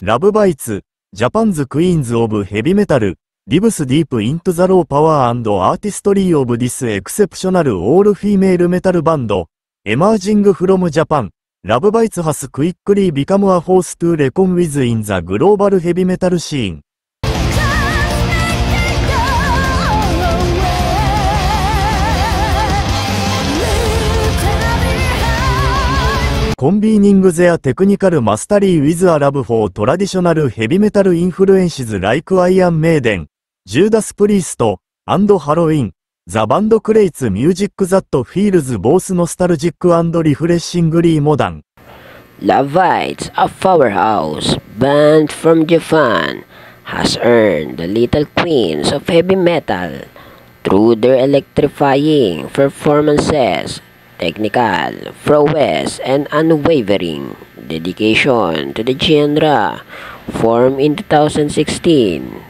Love Bites, Japan's Queens of Heavy Metal, lives deep into the raw power and artistry of this exceptional all-female metal band, emerging from Japan. Love Bites has quickly become a force to reckon with in the global heavy metal scene. Combining their technical mastery with a love for traditional heavy metal influences like Iron Maiden, Judas Priest, and Halloween, the band creates music that feels both nostalgic and refreshingly modern. Love Bites, a powerhouse band from Japan, has earned the Little Queens of Heavy Metal through their electrifying performances, technical prowess, and unwavering dedication to the genre. Formed in 2016,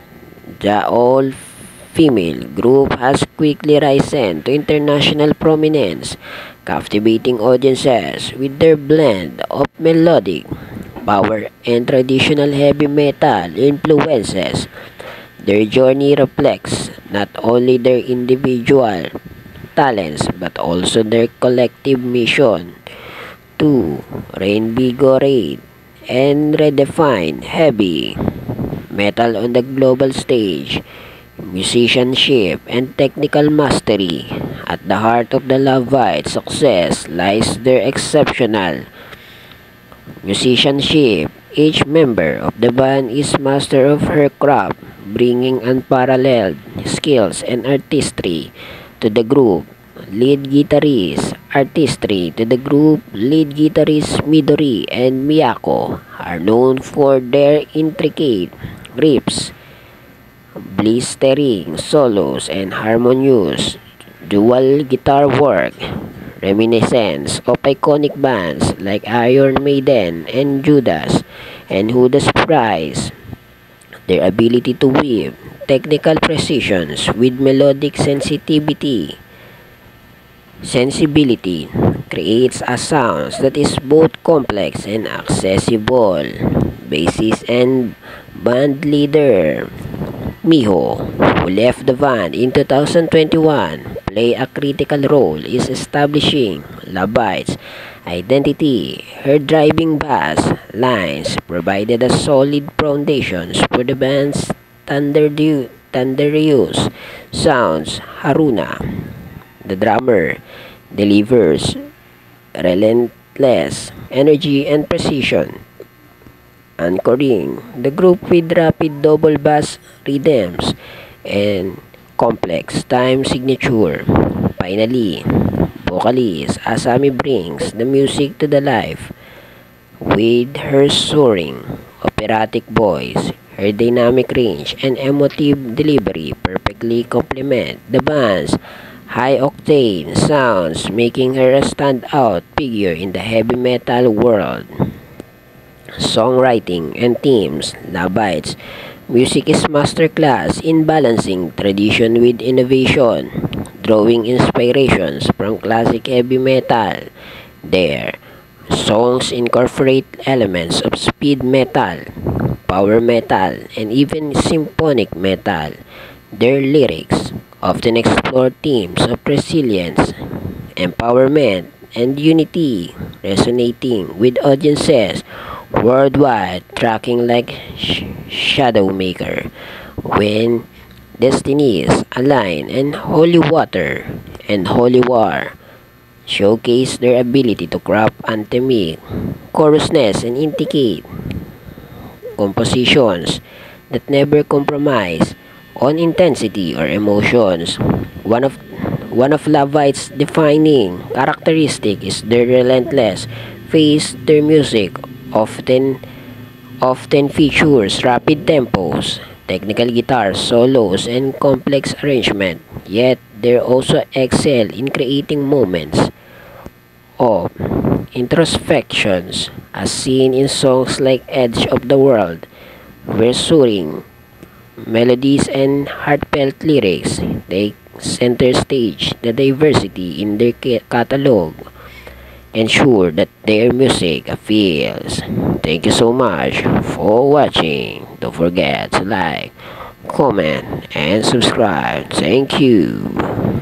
the all-female group has quickly risen to international prominence, captivating audiences with their blend of melodic power and traditional heavy metal influences. Their journey reflects not only their individual talents but also their collective mission to reinvigorate and redefine heavy metal on the global stage. Musicianship and technical mastery. At the heart of the Love Bites' success lies their exceptional musicianship. Each member of the band is master of her craft, bringing unparalleled skills and artistry to the group. Lead guitarist Midori and Miyako are known for their intricate riffs, blistering solos, and harmonious dual guitar work, reminiscent of iconic bands like Iron Maiden and Judas Priest. Their ability to weave technical precisions with melodic sensibility creates a sound that is both complex and accessible. Bassist and band leader Miho, who left the band in 2021, play a critical role in establishing Love Bites' identity. Her driving bass lines provided a solid foundation for the band's thunderous sounds. Haruna, the drummer, delivers relentless energy and precision, anchoring the group with rapid double bass rhythms and complex time signature. Finally, vocalist Asami brings the music to the life with her soaring, operatic voice. Her dynamic range and emotive delivery perfectly complement the band's high-octane sounds, making her a standout figure in the heavy metal world. Songwriting and themes. Love Bites' music is masterclass in balancing tradition with innovation, drawing inspirations from classic heavy metal. Their songs incorporate elements of speed metal, power metal, and even symphonic metal. Their lyrics often explore themes of resilience, empowerment, and unity, resonating with audiences worldwide. Tracking like Shadowmaker, When Destinies Align, and Holy Water and Holy War showcase their ability to craft anthemic chorusness and intricate compositions that never compromise on intensity or emotions. One of Love Bites' defining characteristic is their relentless pace. Their music often features rapid tempos, technical guitar solos, and complex arrangement. Yet they also excel in creating moments of introspections, as seen in songs like Edge of the World, where soaring melodies and heartfelt lyrics take center stage. The diversity in their catalog ensure that their music appeals. Thank you so much for watching. Don't forget to like, comment, and subscribe. Thank you.